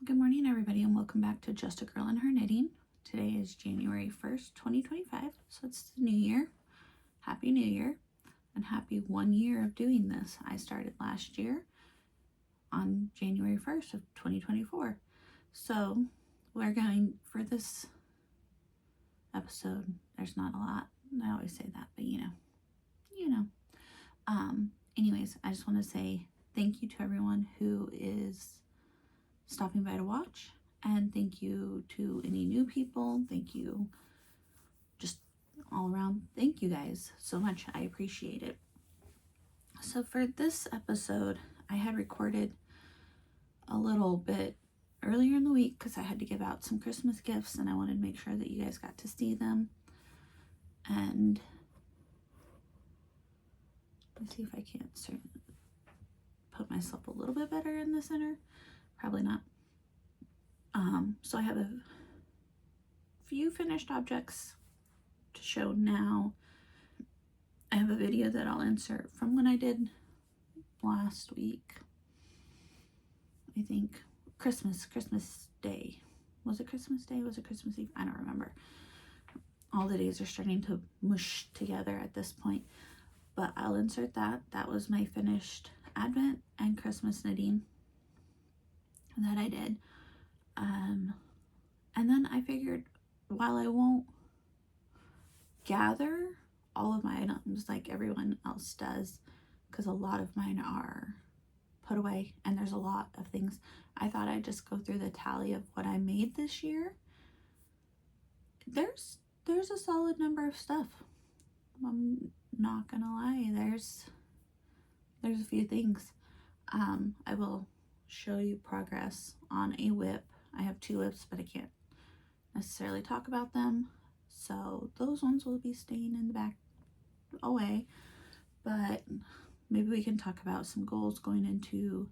Good morning, everybody, and welcome back to Just a Girl and Her Knitting. Today is January 1st, 2025, so it's the new year. Happy New Year, and happy 1 year of doing this. I started last year on January 1st of 2024. So we're going, for this episode, there's not a lot. I always say that, but you know. Anyways, I just want to say thank you to everyone who is stopping by to watch, and thank you to any new people. Thank you just all around. Thank you guys so much. I appreciate it. So for this episode, I had recorded a little bit earlier in the week because I had to give out some Christmas gifts and I wanted to make sure that you guys got to see them. And let's see if I can't put myself a little bit better in the center. Probably not. So I have a few finished objects to show now. I have a video that I'll insert from when I did last week. I think Christmas Day. Was it Christmas Day? Was it Christmas Eve? I don't remember. All the days are starting to mush together at this point. But I'll insert that. That was my finished Advent and Christmas knitting that I did. And then I figured, while I won't gather all of my items like everyone else does, because a lot of mine are put away and there's a lot of things, I thought I'd just go through the tally of what I made this year. There's a solid number of stuff. I'm not gonna lie, there's a few things. I will show you progress on a whip. I have 2 whips, but I can't necessarily talk about them, so those ones will be staying in the back away. But maybe we can talk about some goals going into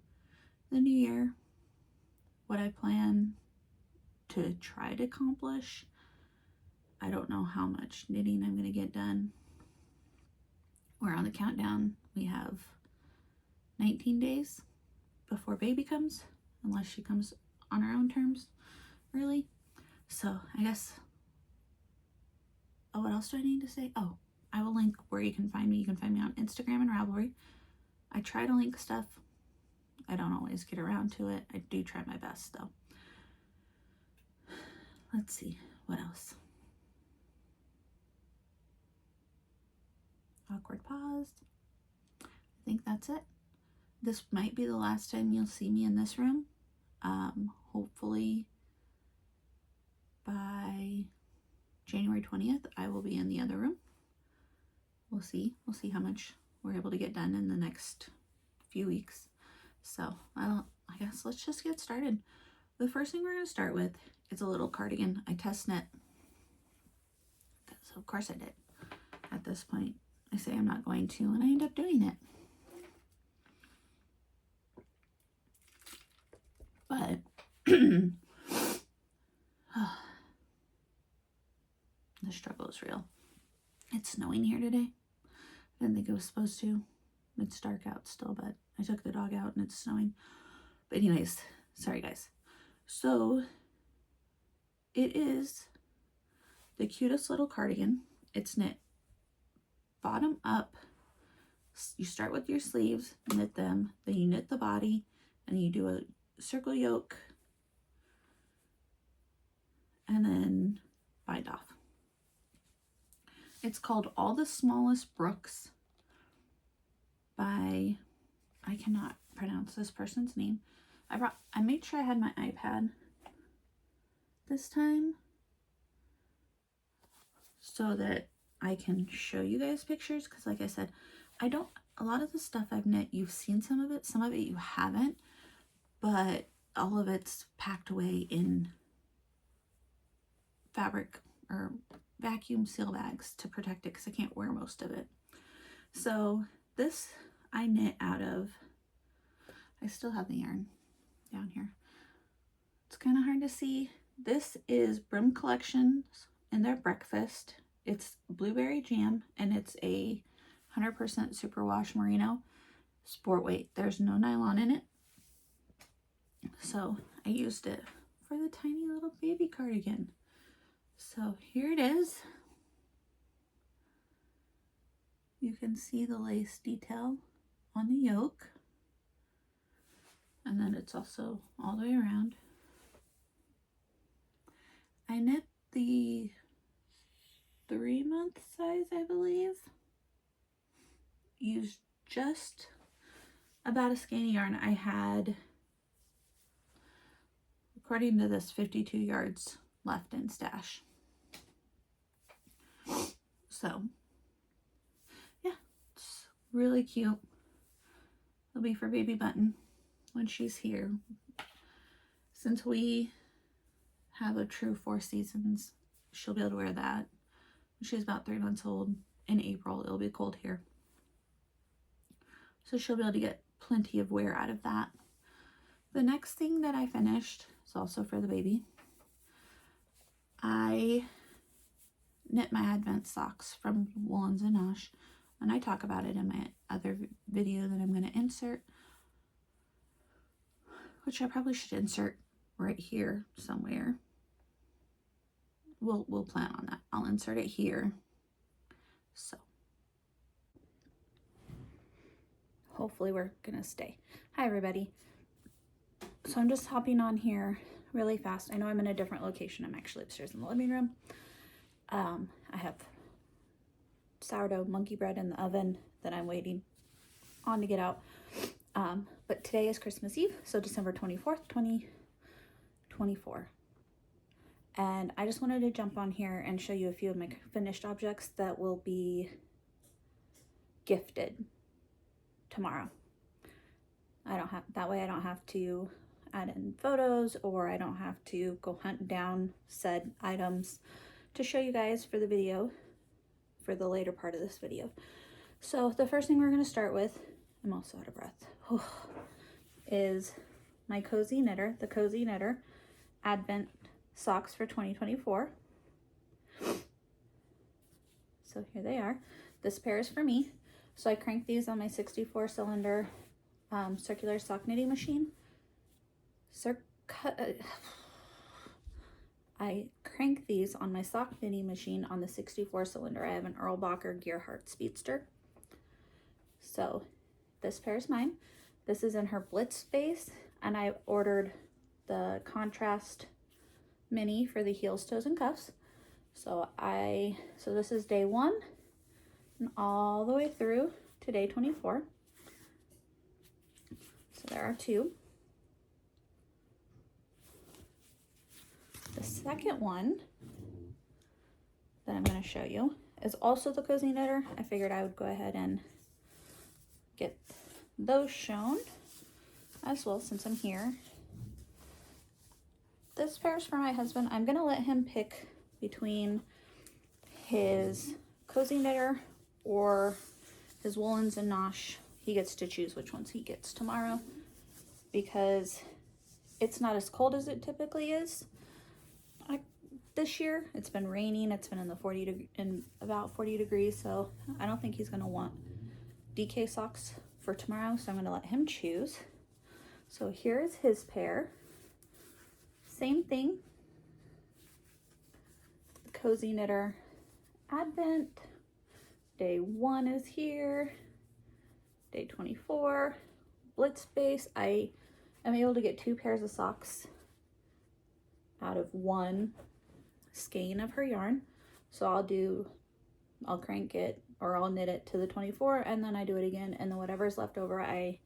the new year, what I plan to try to accomplish. I don't know how much knitting I'm going to get done. We're on the countdown. We have 19 days before baby comes, unless she comes on her own terms, really. So I guess, what else do I need to say? Oh, I will link where you can find me. You can find me on Instagram and Ravelry. I try to link stuff. I don't always get around to it. I do try my best though. Let's see, what else? Awkward pause. I think that's it. This might be the last time you'll see me in this room. Hopefully by January 20th, I will be in the other room. We'll see how much we're able to get done in the next few weeks. So I guess let's just get started. The first thing we're going to start with is a little cardigan I test knit. So of course I did. At this point, I say I'm not going to, and I end up doing it. But the struggle is real. It's snowing here today. I didn't think it was supposed to. It's dark out still, but I took the dog out and it's snowing. But anyways, sorry guys. So it is the cutest little cardigan. It's knit bottom up. You start with your sleeves, knit them, then you knit the body, and you do a circle yoke, and then bind off. It's called All the Smallest Brooks by, I cannot pronounce this person's name. I made sure I had my iPad this time so that I can show you guys pictures, because like I said, a lot of the stuff I've knit, you've seen some of it you haven't, but all of it's packed away in fabric or vacuum seal bags to protect it because I can't wear most of it. So this I knit out of, I still have the yarn down here. It's kind of hard to see. This is Brim Collections in their breakfast. It's blueberry jam and it's a 100% superwash merino sport weight. There's no nylon in it. So I used it for the tiny little baby cardigan. So here it is. You can see the lace detail on the yoke. And then it's also all the way around. I knit the 3-month size, I believe. Used just about a skein of yarn. I had, according to this, 52 yards left in stash. So yeah, it's really cute. It'll be for baby Button when she's here. Since we have a true 4 seasons, she'll be able to wear that. She's about 3 months old. In April, it'll be cold here. So she'll be able to get plenty of wear out of that. The next thing that I finished is also for the baby. I knit my Advent socks from Woolens and Nosh, and I talk about it in my other video that I'm going to insert, which I probably should insert right here somewhere. We'll plan on that. I'll insert it here. So hopefully we're gonna stay. Hi everybody. So I'm just hopping on here really fast. I know I'm in a different location. I'm actually upstairs in the living room. I have sourdough monkey bread in the oven that I'm waiting on to get out. But today is Christmas Eve, so December 24th, 2024. And I just wanted to jump on here and show you a few of my finished objects that will be gifted tomorrow. That way I don't have to add in photos, or I don't have to go hunt down said items to show you guys for the video, for the later part of this video. So the first thing we're going to start with, I'm also out of breath, is my Cozy Knitter, the Cozy Knitter Advent socks for 2024. So here they are. This pair is for me. So I crank these on my 64 cylinder circular sock knitting machine. I crank these on my sock knitting machine on the 64 cylinder. I have an Erlbacher Gearhart Speedster. So this pair is mine. This is in her Blitz base, and I ordered the contrast mini for the heels, toes, and cuffs. So this is day 1 and all the way through to day 24. So there are 2. The second one that I'm going to show you is also the Cozy Knitter. I figured I would go ahead and get those shown as well since I'm here. This pair is for my husband. I'm going to let him pick between his Cozy Knitter or his Woolens and Nosh. He gets to choose which ones he gets tomorrow because it's not as cold as it typically is. This year it's been raining. It's been in about 40 degrees, so I don't think he's going to want DK socks for tomorrow, so I'm going to let him choose. So here's his pair. Same thing. The Cozy Knitter Advent. Day 1 is here. Day 24. Blitz base. I am able to get 2 pairs of socks out of 1 skein of her yarn. So I'll crank it, or I'll knit it to the 24, and then I do it again, and then whatever's left over I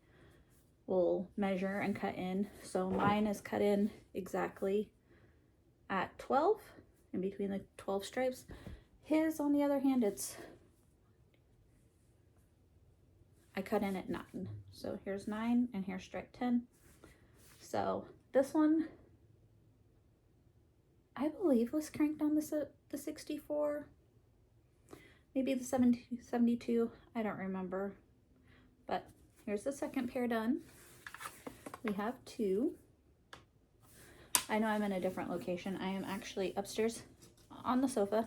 will measure and cut in. So mine is cut in exactly at 12, in between the 12 stripes. His, on the other hand, I cut in at 9. So here's 9 and here's stripe 10. So this one, I believe, was cranked on the 64, maybe the 72, I don't remember. But here's the second pair done. We have 2. I know I'm in a different location. I am actually upstairs on the sofa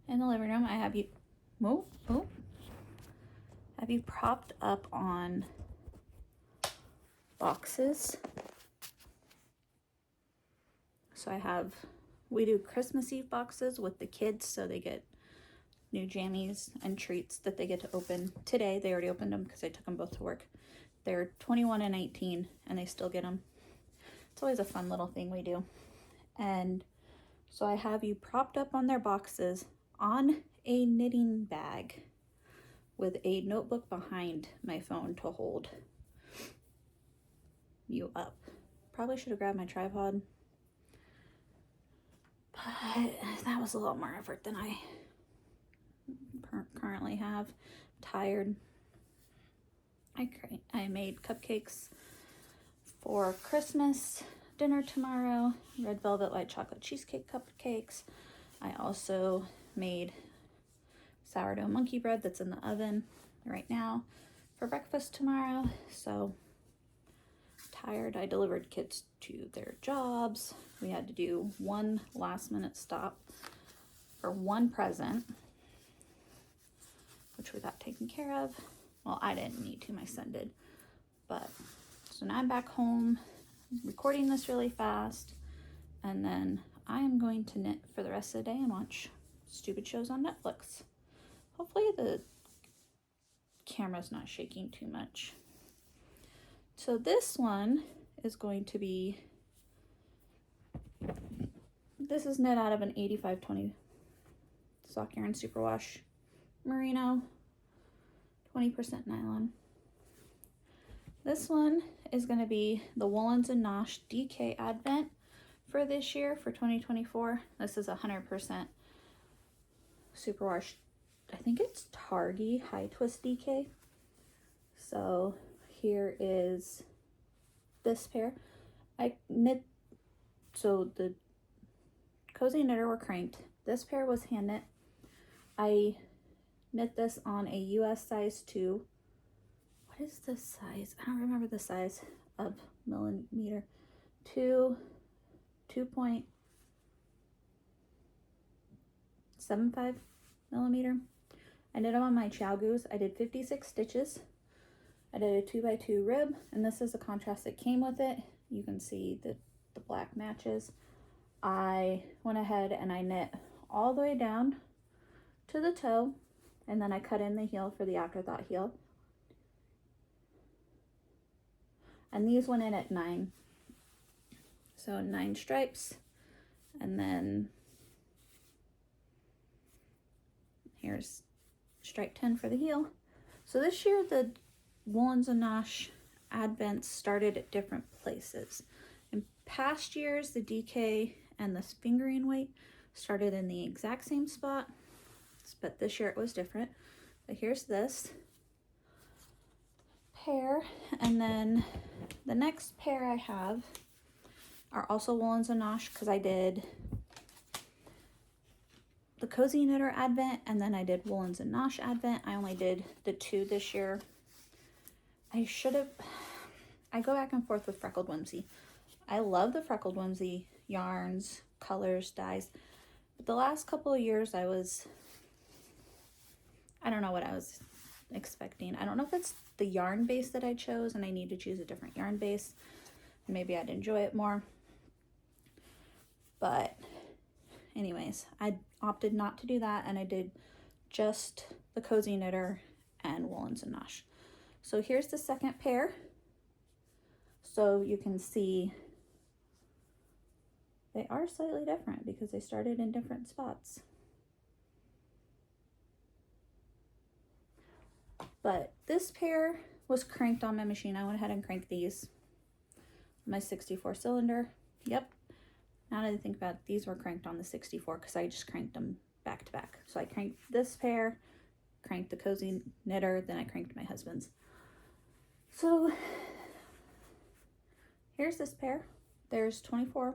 in the living room. I have you, have you propped up on boxes. So we do Christmas Eve boxes with the kids, so they get new jammies and treats that they get to open today. They already opened them because I took them both to work. They're 21 and 18 and they still get them. It's always a fun little thing we do. And so I have you propped up on their boxes on a knitting bag with a notebook behind my phone to hold you up. Probably should have grabbed my tripod, but that was a lot more effort than I currently have. I'm tired. I made cupcakes for Christmas dinner tomorrow. Red velvet white chocolate cheesecake cupcakes. I also made sourdough monkey bread that's in the oven right now for breakfast tomorrow. So tired. I delivered kids to their jobs. We had to do one last minute stop for one present, which we got taken care of. Well, I didn't need to, my son did. But so now I'm back home recording this really fast, and then I am going to knit for the rest of the day and watch stupid shows on Netflix. Hopefully the camera's not shaking too much. So this one is going to be, this is knit out of an 85-20 sock yarn superwash merino, 20% nylon. This one is going to be the Woolens and Nosh DK Advent for this year, for 2024. This is 100% superwash. I think it's Targhee high twist DK. So here is this pair. I knit, so the cozy knitter were cranked. This pair was hand knit. I knit this on a US size 2. What is this size? I don't remember the size of millimeter. 2.75 millimeter. I knit them on my Chow Goose. I did 56 stitches. I did a 2x2 rib, and this is the contrast that came with it. You can see that the black matches. I went ahead and I knit all the way down to the toe, and then I cut in the heel for the afterthought heel. And these went in at 9. So 9 stripes, and then here's stripe 10 for the heel. So this year the Woolens and Nosh Advents started at different places. In past years, the DK and the fingering weight started in the exact same spot, but this year it was different. But here's this pair, and then the next pair I have are also Woolens and Nosh, because I did the Cozy Knitter Advent and then I did Woolens and Nosh Advent. I only did the 2 this year. I go back and forth with Freckled Whimsy. I love the Freckled Whimsy yarns, colors, dyes, but the last couple of years I don't know what I was expecting. I don't know if it's the yarn base that I chose and I need to choose a different yarn base, and maybe I'd enjoy it more. But anyways, I opted not to do that, and I did just the Cozy Knitter and Woolens and Nosh. So here's the second pair. So you can see they are slightly different because they started in different spots. But this pair was cranked on my machine. I went ahead and cranked these. My 64 cylinder. Yep. Now that I think about it, these were cranked on the 64 because I just cranked them back to back. So I cranked this pair, cranked the Cozy Knitter, then I cranked my husband's. So here's this pair. There's 24.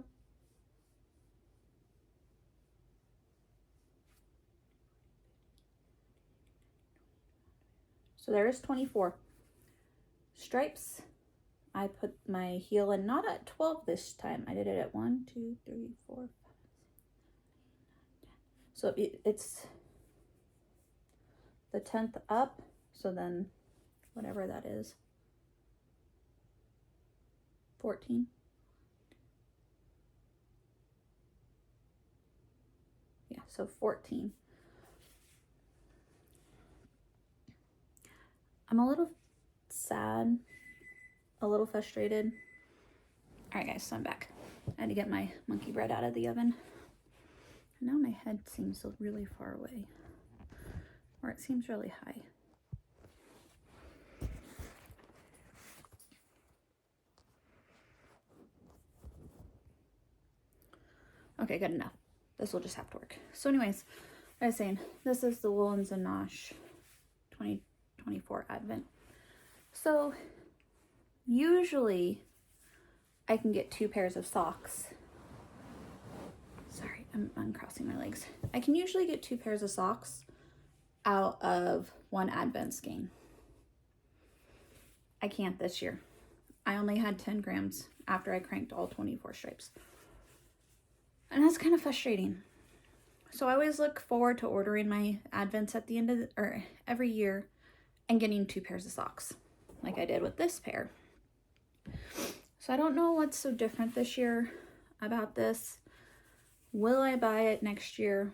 So there is 24 stripes. I put my heel in not at 12 this time. I did it at 1, 2, 3, 4, 5, 6, 7, 8, 9, 10. So it's the 10th up. So then whatever that is. 14. Yeah, so 14. I'm a little sad, a little frustrated. All right, guys, so I'm back. I had to get my monkey bread out of the oven. And now my head seems really far away, or it seems really high. Okay, good enough. This will just have to work. So anyways, I was saying, this is the Woolens and Nosh 2024 Advent. So usually I can get 2 pairs of socks. Sorry, I'm uncrossing my legs. I can usually get 2 pairs of socks out of 1 Advent skein. I can't this year. I only had 10 grams after I cranked all 24 stripes. And that's kind of frustrating. So I always look forward to ordering my Advents at the end of or every year and getting 2 pairs of socks, like I did with this pair. So I don't know what's so different this year about this. Will I buy it next year?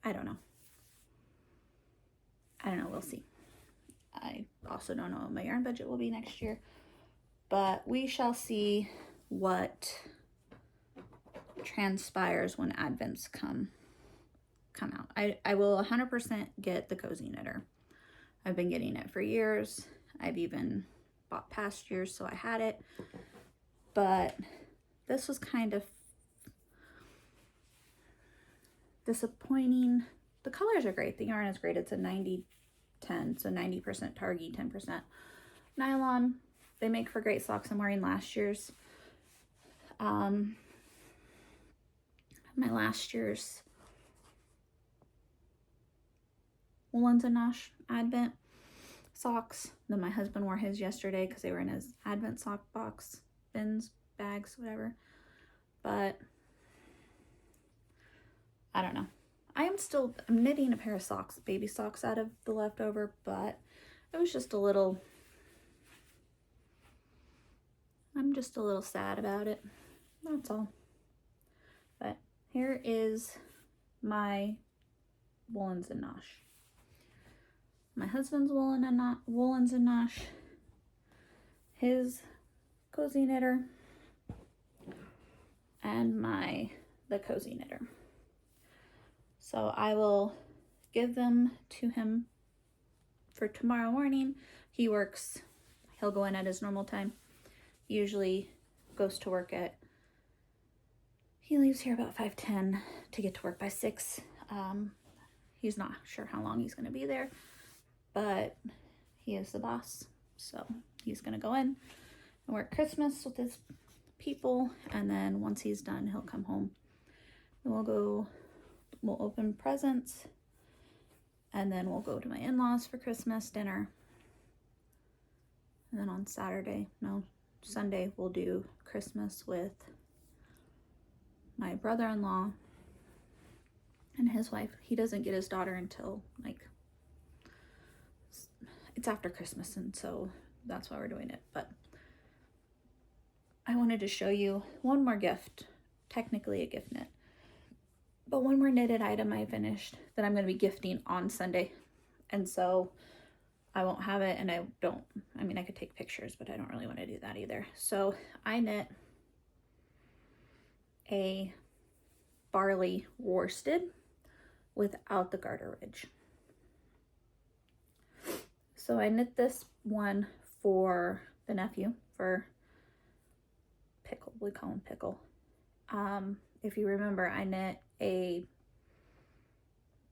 I don't know. We'll see. I also don't know what my yarn budget will be next year, but we shall see what transpires when Advents come out. I will 100% get the Cozy Knitter. I've been getting it for years. I've even bought past years, so I had it. But this was kind of disappointing. The colors are great. The yarn is great. It's a 90-10, so 90% Targhee, 10% nylon. They make for great socks. I'm wearing last year's. My last year's Woolens and Nosh Advent socks. Then my husband wore his yesterday because they were in his Advent sock box, bins, bags, whatever. But I don't know. I'm knitting a pair of socks, baby socks out of the leftover, but it was just a little, I'm just a little sad about it. That's all. But here is my Woolens and Nosh. My husband's Woolens and Nosh. His Cozy Knitter. And the Cozy Knitter. So I will give them to him for tomorrow morning. He'll go in at his normal time. He usually goes to work he leaves here about 5:10 to get to work by 6. He's not sure how long he's going to be there, but he is the boss. So he's going to go in and work Christmas with his people. And then once he's done, he'll come home and we'll open presents. And then we'll go to my in-laws for Christmas dinner. And then on Sunday, we'll do Christmas with my brother-in-law and his wife. He doesn't get his daughter until it's after Christmas, and so that's why we're doing it. But I wanted to show you one more gift, technically a gift knit, but one more knitted item I finished that I'm going to be gifting on Sunday. And so I won't have it, and I could take pictures, but I don't really want to do that either. So I knit a barley worsted without the garter ridge. So I knit this one for the nephew, for Pickle. We call him Pickle. If you remember, I knit a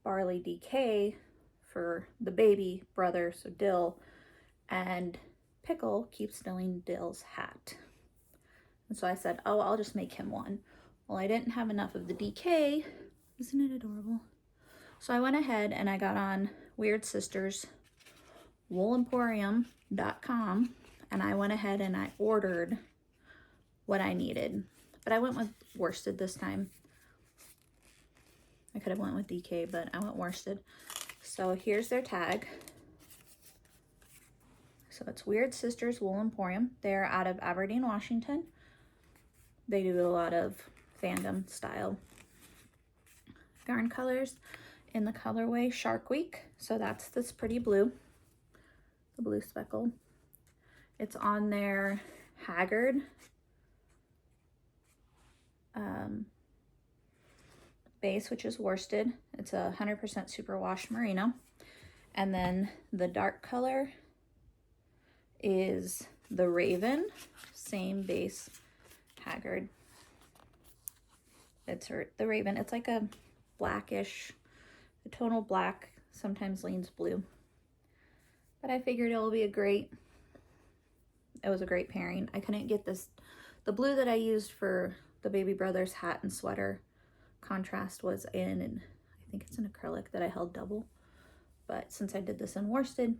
barley DK for the baby brother, so Dill, and Pickle keeps stealing Dill's hat. And so I said, oh, I'll just make him one. Well, I didn't have enough of the DK. Isn't it adorable? So I went ahead and I got on Weird Sisters woolemporium.com, and I went ahead and I ordered what I needed. But I went with worsted this time. I could have went with DK, but I went worsted. So here's their tag. So So it's Weird Sisters Wool Emporium. They're out of Aberdeen, Washington. They do a lot of fandom style yarn colors in the colorway Shark Week. So that's this pretty blue, the blue speckle. It's on their Haggard base, which is worsted. It's a 100% superwash merino. And then the dark color is the Raven, same base, Haggard. It's the Raven. It's like a blackish, a tonal black, sometimes leans blue. But I figured it will be it was a great pairing. I couldn't get the blue that I used for the baby brother's hat and sweater contrast was in, I think it's an acrylic that I held double. But since I did this in worsted,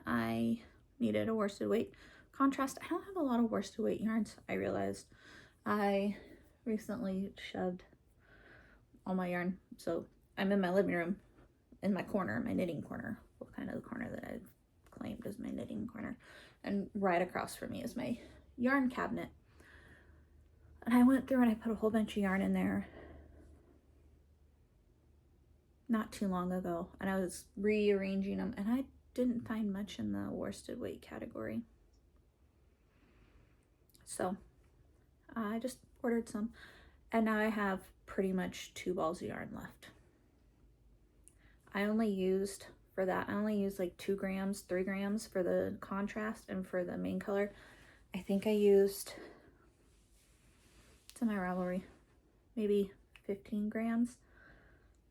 I needed a worsted weight contrast. I don't have a lot of worsted weight yarns, I realized. I recently shoved all my yarn. So I'm in my living room, in my corner, my knitting corner. Well, kind of the corner that I've claimed as my knitting corner. And right across from me is my yarn cabinet. And I went through and I put a whole bunch of yarn in there not too long ago. And I was rearranging them and I didn't find much in the worsted weight category. So I just ordered some. And now I have pretty much 2 balls of yarn left. I only used like 2 grams, 3 grams for the contrast and for the main color. I think I used, it's in my Ravelry, maybe 15 grams.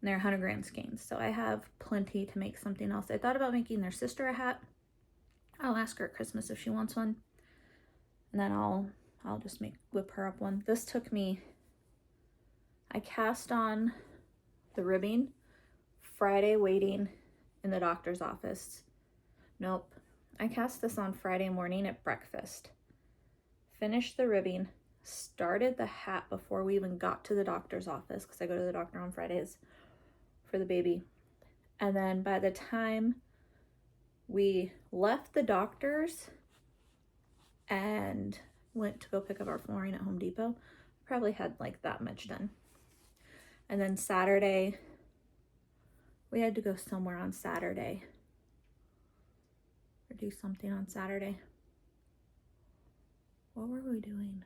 And they're 100 gram skeins. So I have plenty to make something else. I thought about making their sister a hat. I'll ask her at Christmas if she wants one. And then I'll just whip her up one. This took me, I cast on the ribbing Friday waiting in the doctor's office. Nope. I cast this on Friday morning at breakfast. Finished the ribbing. Started the hat before we even got to the doctor's office because I go to the doctor on Fridays for the baby. And then by the time we left the doctor's and went to go pick up our flooring at Home Depot, probably had like that much done. And then Saturday, we had to go somewhere on Saturday or do something on Saturday. What were we doing?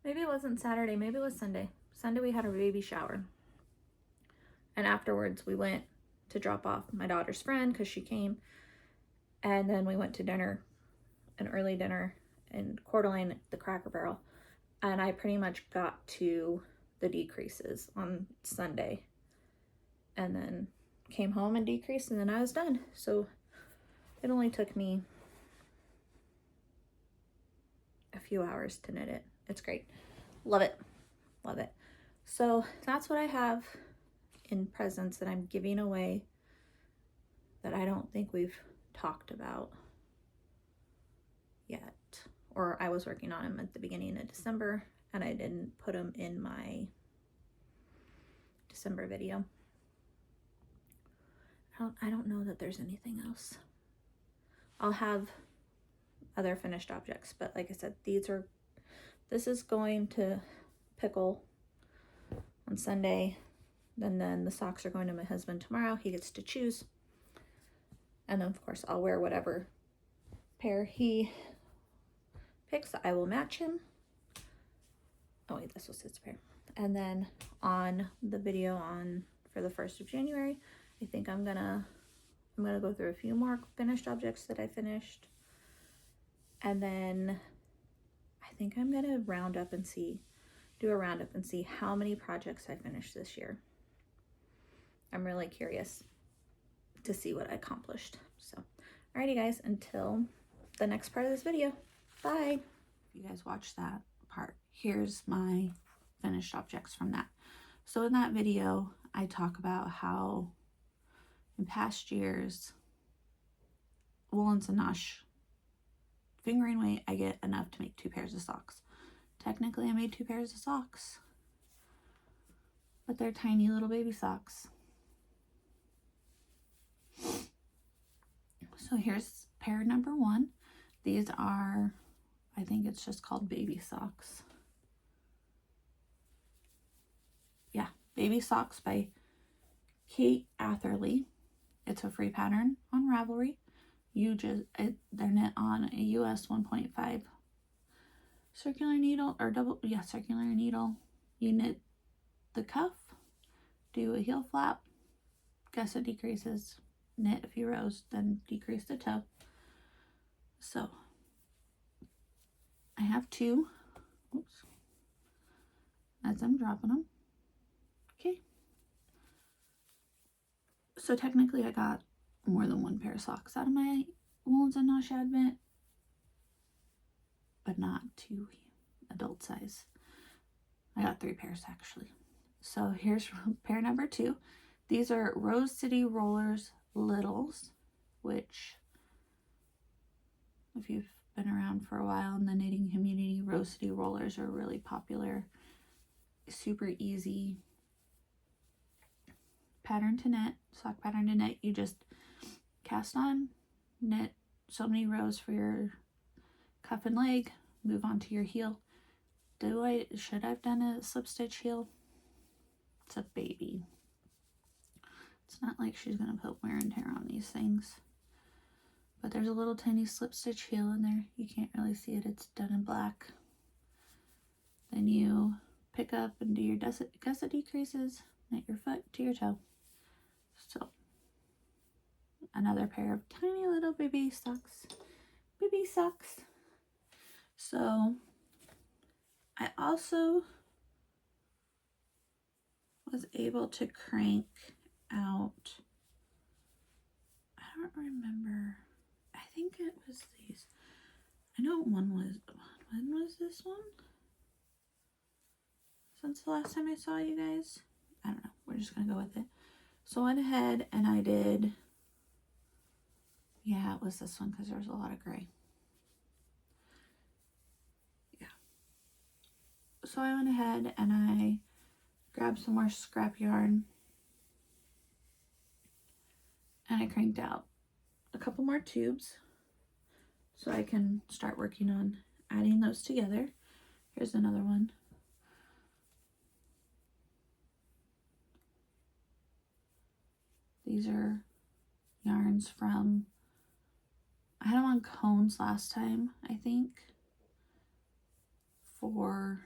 Maybe it wasn't Saturday, maybe it was Sunday. Sunday we had a baby shower. And afterwards we went to drop off my daughter's friend because she came. And then we went to dinner, an early dinner in Coeur d'Alene at the Cracker Barrel. And I pretty much got to the decreases on Sunday. And then came home and decreased and then I was done. So it only took me a few hours to knit it. It's great. Love it. Love it. So that's what I have in presents that I'm giving away that I don't think we've talked about yet. Or I was working on them at the beginning of December and I didn't put them in my December video. I don't know that there's anything else. I'll have other finished objects, but like I said, this is going to Pickle on Sunday. And then the socks are going to my husband tomorrow. He gets to choose. And then of course I'll wear whatever pair he picks. I will match him. Oh wait, this was his pair. And then on the video for the 1st of January, I think I'm gonna go through a few more finished objects that I finished. And then I think I'm gonna do a roundup and see how many projects I finished this year. I'm really curious to see what I accomplished. So, alrighty guys, until the next part of this video, bye. If you guys watched that part, here's my finished objects from that. So in that video, I talk about how in past years, Wool & Sinosh fingering weight, I get enough to make 2 pairs of socks. Technically, I made 2 pairs of socks, but they're tiny little baby socks. So here's pair number 1. These are, I think it's just called baby socks. Yeah, baby socks by Kate Atherley. It's a free pattern on Ravelry. They're knit on a US 1.5 circular needle, or circular needle. You knit the cuff, do a heel flap, gusset decreases, knit a few rows, then decrease the toe. So I have 2. Oops. As I'm dropping them. Okay. So technically I got more than 1 pair of socks out of my Woolens and Nosh Advent, but not 2 adult size. I got 3 pairs actually. So here's pair number 2. These are Rose City Rollers Littles, which, if you've been around for a while in the knitting community, Rose City Rollers are really popular. Super easy pattern to knit, sock pattern to knit. You just cast on, knit so many rows for your cuff and leg, move on to your heel. Should I've done a slip stitch heel? It's a baby. It's not like she's gonna put wear and tear on these things. But there's a little tiny slip stitch heel in there. You can't really see it, it's done in black. Then you pick up and do your gusset decreases, knit your foot to your toe. So another pair of tiny little baby socks. Baby socks. So I also was able to crank out, I don't remember, I think it was these. I know when was this one? Since the last time I saw you guys? I don't know, we're just gonna go with it. So I went ahead and I did, yeah, it was this one because there was a lot of gray. Yeah. So I went ahead and I grabbed some more scrap yarn and I cranked out a couple more tubes so I can start working on adding those together. Here's another one. These are yarns from, I had them on cones last time, I think, for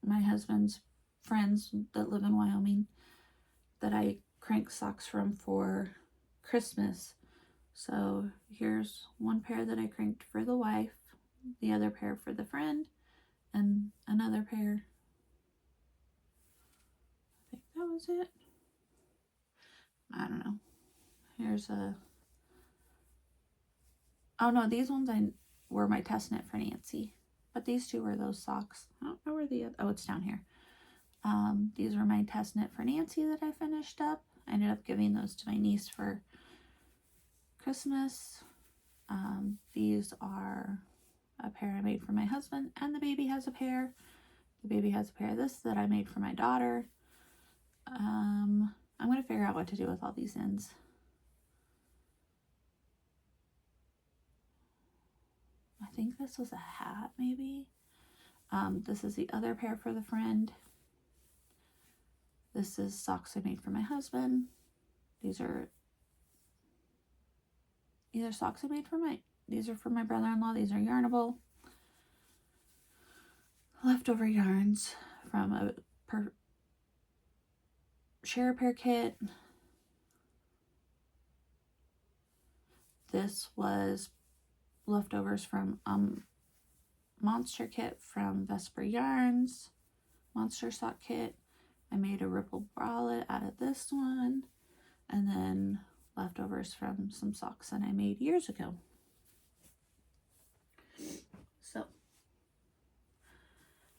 my husband's friends that live in Wyoming that I crank socks from for Christmas. So here's one pair that I cranked for the wife, the other pair for the friend, and another pair. I think that was it. I don't know. Here's a, oh no, these ones were my test knit for Nancy, but these 2 were those socks. I don't know where the other, oh, it's down here. These were my test knit for Nancy that I finished up. I ended up giving those to my niece for Christmas. These are a pair I made for my husband, and the baby has a pair. The baby has a pair of this that I made for my daughter. I'm going to figure out what to do with all these ends. I think this was a hat, maybe. This is the other pair for the friend. This is socks I made for my husband. These are socks I made for these are for my brother-in-law. These are yarnable. Leftover yarns from a share a pair kit. This was leftovers from monster kit from Vesper Yarns, monster sock kit. I made a ripple bralette out of this one, and then leftovers from some socks that I made years ago. So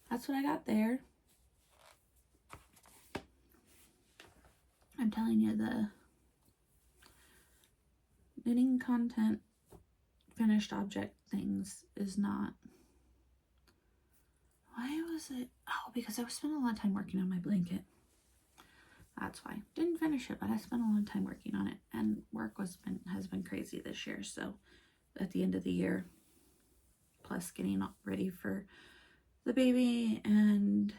that's what I got there. I'm telling you, the knitting content finished object things is not, why was it, oh, because I was spending a lot of time working on my blanket. that's why. Didn't finish it, but I spent a lot of time working on it, and work has been crazy this year. So at the end of the year, plus getting ready for the baby and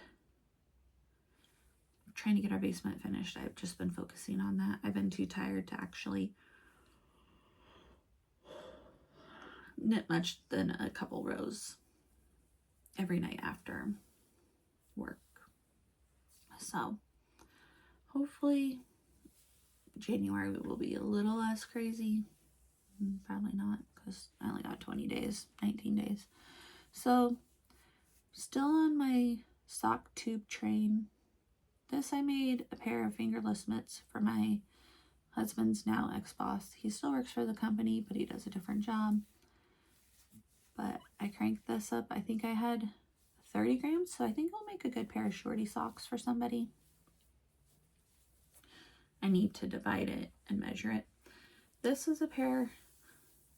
trying to get our basement finished, I've just been focusing on that. I've been too tired to actually knit much than a couple rows every night after work. So hopefully January will be a little less crazy. Probably not, because I only got 20 days, 19 days. So still on my sock tube train. This, I made a pair of fingerless mitts for my husband's now ex-boss. He still works for the company, but he does a different job. But I cranked this up. I think I had 30 grams, so I think I'll make a good pair of shorty socks for somebody. I need to divide it and measure it. This is a pair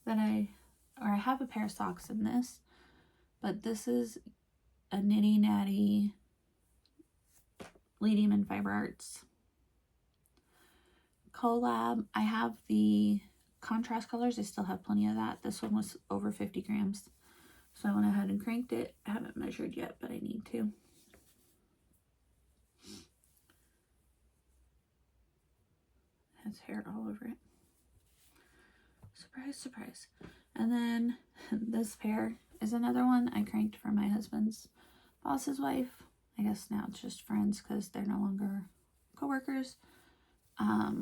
that I have a pair of socks in this, but this is a Nitty Natty Lehman Fiber Arts collab. I have the contrast colors. I still have plenty of that. This one was over 50 grams. So I went ahead and cranked it. I haven't measured yet, but I need to. It has hair all over it. Surprise, surprise. And then this pair is another one I cranked for my husband's boss's wife. I guess now it's just friends because they're no longer co-workers. I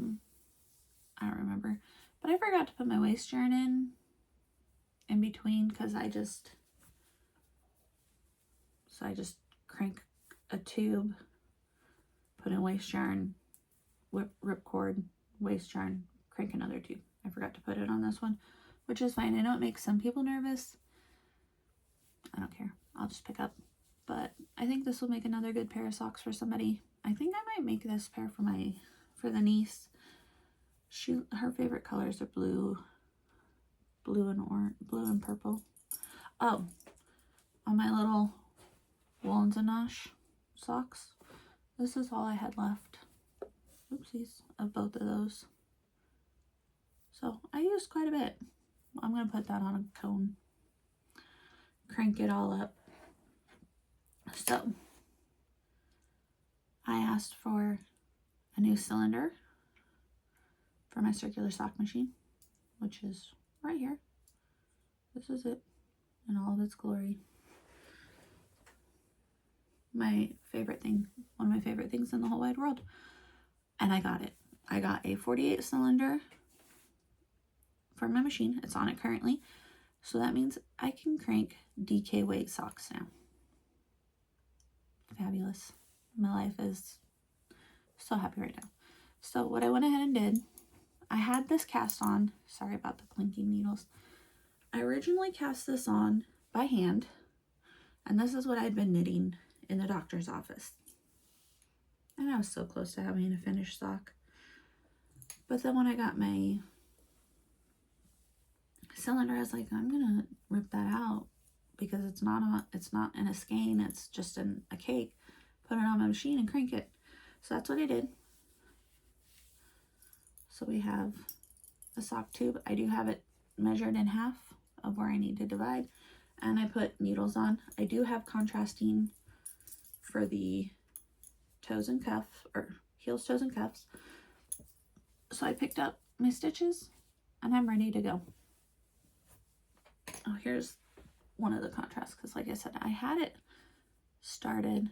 don't remember. But I forgot to put my waist yarn in between because I just crank a tube, put in waist yarn, rip cord, waist yarn, crank another tube. I forgot to put it on this one, which is fine. I know it makes some people nervous. I don't care. I'll just pick up. But I think this will make another good pair of socks for somebody. I think I might make this pair for the niece. Her favorite colors are blue and purple. Oh, on my little Woolens and Nosh socks, this is all I had left. Oopsies, of both of those. So I used quite a bit. I'm going to put that on a cone. Crank it all up. So I asked for a new cylinder for my circular sock machine, which is right here. This is it in all of its glory. My favorite thing, one of my favorite things in the whole wide world. And I got it. I got a 48 cylinder for my machine. It's on it currently. So that means I can crank DK weight socks now. Fabulous. My life is so happy right now. So what I went ahead and did, I had this cast on. Sorry about the clinking needles. I originally cast this on by hand, and this is what I'd been knitting in the doctor's office. And I was so close to having a finished sock. But then when I got my cylinder, I was like, I'm gonna rip that out because it's not in a skein, it's just in a cake. Put it on my machine and crank it. So that's what I did. So we have a sock tube. I do have it measured in half of where I need to divide, and I put needles on. I do have contrasting for the toes and cuff, or heels, toes, and cuffs. So I picked up my stitches and I'm ready to go. Oh, here's one of the contrasts, because like I said, I had it started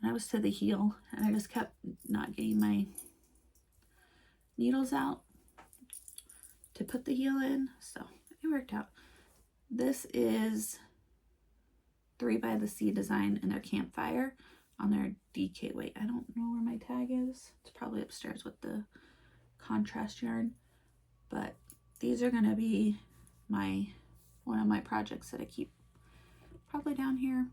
and I was to the heel and I just kept not getting my needles out to put the heel in, so it worked out. This is 3 by the Sea design in their campfire on their DK weight. I don't know where my tag is. It's probably upstairs with the contrast yarn, but these are going to be one of my projects that I keep probably down here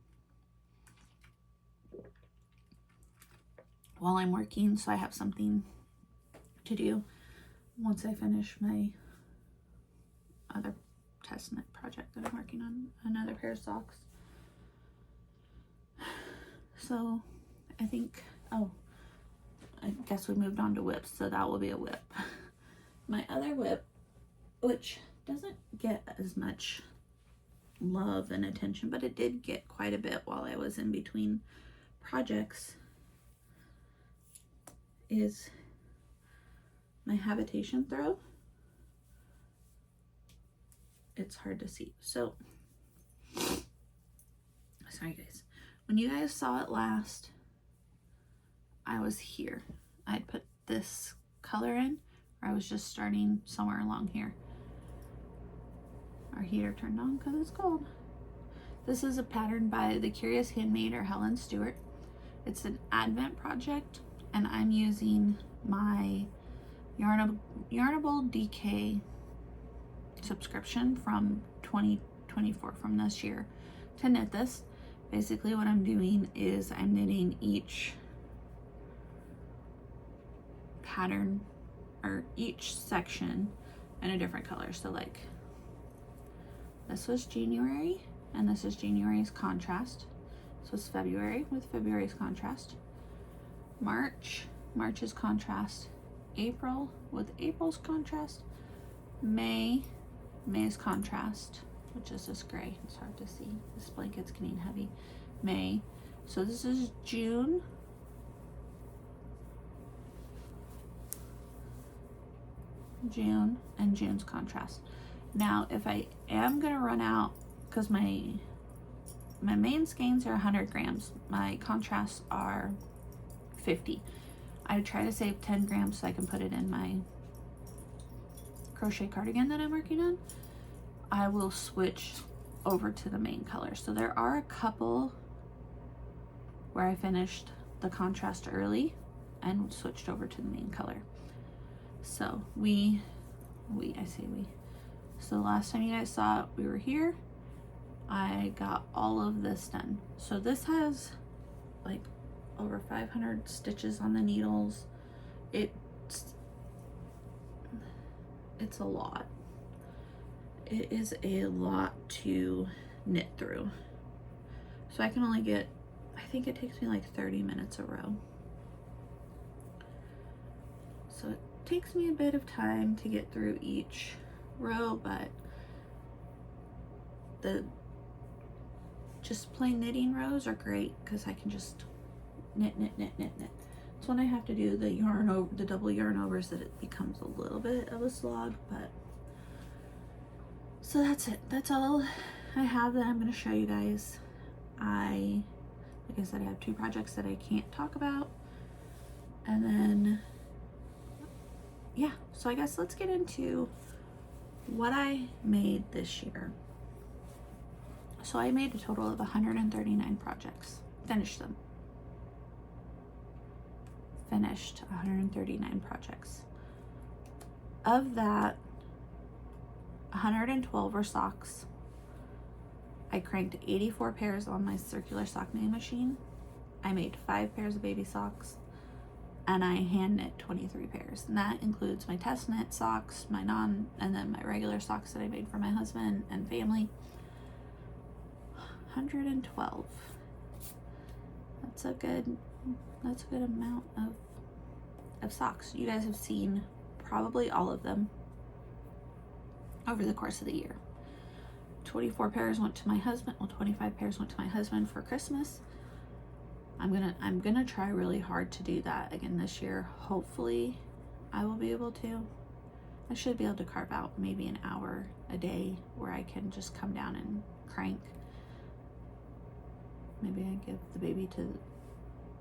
while I'm working, so I have something to do once I finish my other test knit project that I'm working on, another pair of socks. So I think Oh, I guess we moved on to whips, so that will be a whip. My other whip, which doesn't get as much love and attention, but it did get quite a bit while I was in between projects, is my habitation throw. It's hard to see. So, sorry guys. When you guys saw it last, I was here. I'd put this color in, or I was just starting somewhere along here. Our heater turned on because it's cold. This is a pattern by The Curious Handmaid or Helen Stewart. It's an Advent project, and I'm using my Yarnable DK subscription from 2024, from this year, to knit this. Basically what I'm doing is I'm knitting each pattern or each section in a different color. So like this was January, and this is January's contrast. So it's February with February's contrast. March's contrast. April with April's contrast. May's contrast, which is this gray. It's hard to see. This blanket's getting heavy. May. So this is June. And June's contrast. Now, if I am gonna run out, because my main skeins are 100 grams, my contrasts are 50. I try to save 10 grams so I can put it in my crochet cardigan that I'm working on. I will switch over to the main color. So there are a couple where I finished the contrast early and switched over to the main color. So I say we. So the last time you guys saw it, we were here. I got all of this done. So this has like over 500 stitches on the needles. It's a lot. It is a lot to knit through. So I can only get, I think it takes me like 30 minutes a row. So it takes me a bit of time to get through each row, but the just plain knitting rows are great because I can just knit. It's when I have to do the double yarn overs that it becomes a little bit of a slog, but so that's it. That's all I have that I'm going to show you guys. Like I said, I have 2 projects that I can't talk about, and then yeah, so I guess let's get into what I made this year. So I made a total of 139 projects. Finished 139 projects. Of that, 112 were socks. I cranked 84 pairs on my circular sock knitting machine. I made 5 pairs of baby socks, and I hand knit 23 pairs. And that includes my test knit socks, and then my regular socks that I made for my husband and family. 112. That's a good amount of socks. You guys have seen probably all of them over the course of the year. 24 pairs went to my husband. Well, 25 pairs went to my husband for Christmas. I'm gonna try really hard to do that again this year. Hopefully I will be able to. I should be able to carve out maybe an hour a day where I can just come down and crank. Maybe I give the baby to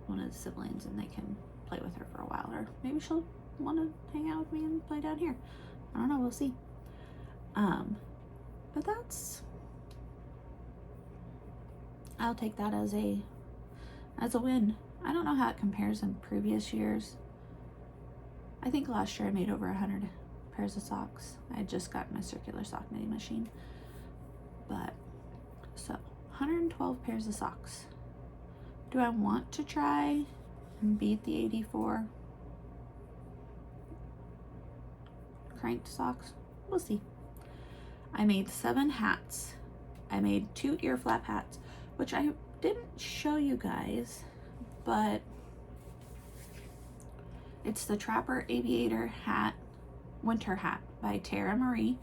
one of the siblings and they can play with her for a while, or maybe she'll want to hang out with me and play down here. I don't know, we'll see. But I'll take that as a win. I don't know how it compares in previous years. I think last year I made over 100 pairs of socks. I had just got my circular sock knitting machine. But so 112 pairs of socks. Do I want to try and beat the 84 cranked socks? We'll see. I made 7 hats. I made 2 ear flap hats, which I didn't show you guys, but It's the Trapper Aviator hat, winter hat by Tara Marie.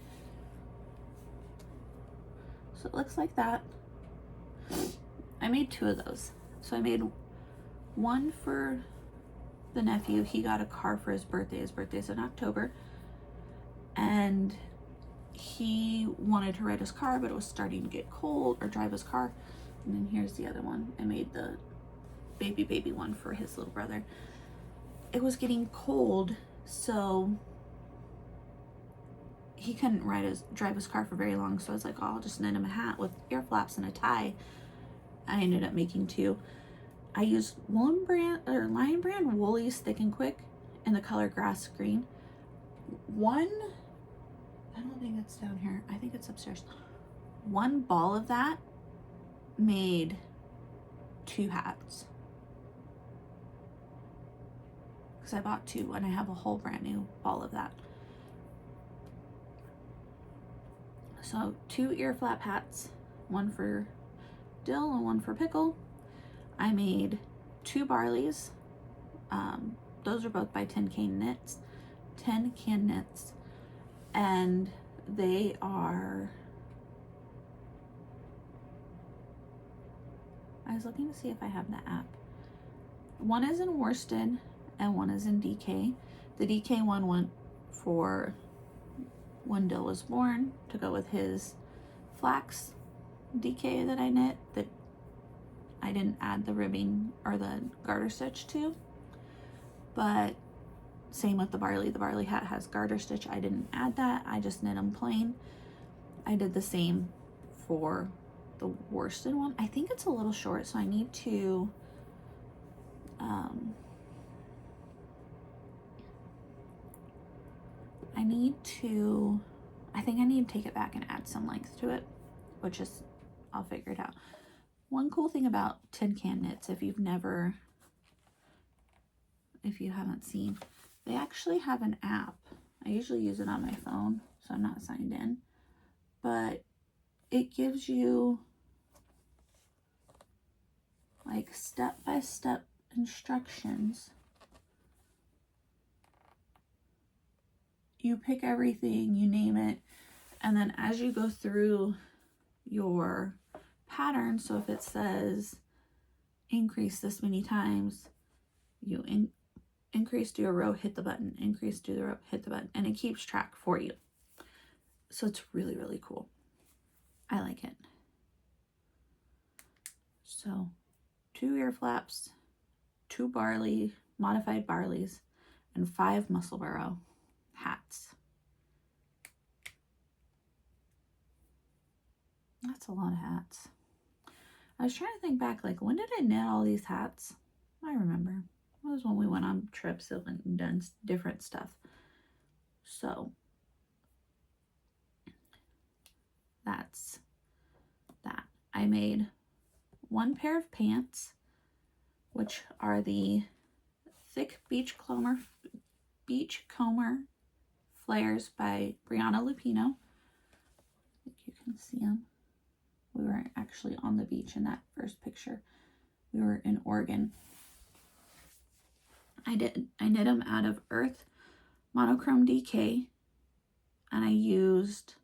So it looks like that. I made 2 of those. So I made one for the nephew. He got a car for his birthday. His birthday's in October. And he wanted to ride his car, but it was starting to get cold, or drive his car. And then here's the other one. I made the baby one for his little brother. It was getting cold, so he couldn't drive his car for very long. So I was like, oh, I'll just knit him a hat with ear flaps and a tie. I ended up making 2. I used Lion Brand Woolies Thick and Quick in the color grass green. One, I don't think it's down here. I think it's upstairs. One ball of that made 2 hats. Because I bought 2 and I have a whole brand new ball of that. So 2 ear flap hats, one for Dill and one for Pickle. I made 2 Barleys. Those are both by Tin Can Knits. And they are, I was looking to see if I have the app. One is in worsted and one is in DK. The DK one went for when Dill was born to go with his flax DK that I knit, that I didn't add the ribbing or the garter stitch to. But same with the Barley. The Barley hat has garter stitch. I didn't add that. I just knit them plain. I did the same for the worsted one. I think it's a little short, so I need to I think I need to take it back and add some length to it, which is, I'll figure it out. One cool thing about Tin Can Knits, if you haven't seen, they actually have an app. I usually use it on my phone, so I'm not signed in, but it gives you like step-by-step instructions. You pick everything, you name it, and then as you go through your pattern, so if it says increase this many times, you increase, do a row, hit the button, increase, do the row, hit the button, and it keeps track for you. So it's really, really cool. I like it. So 2 ear flaps, 2 Barley, modified Barleys, and 5 Musselburgh hats. That's a lot of hats. I was trying to think back, like, when did I knit all these hats? I remember. It was when we went on trips and done different stuff. So that's that. I made 1 pair of pants, which are the thick beachcomber flares by Brianna Lupino. I think you can see them. We were actually on the beach in that first picture. We were in Oregon. I knit them out of Earth Monochrome DK, and I used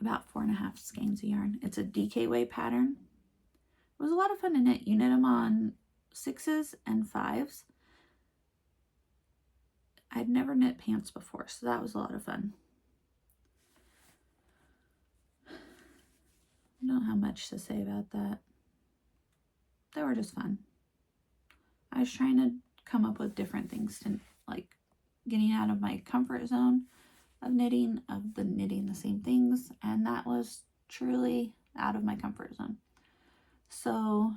about 4.5 skeins of yarn. It's a DK way pattern. It was a lot of fun to knit. You knit them on 6s and 5s. I'd never knit pants before, so that was a lot of fun. I don't have much to say about that. They were just fun. I was trying to come up with different things to, like, getting out of my comfort zone of knitting the same things, and that was truly out of my comfort zone. So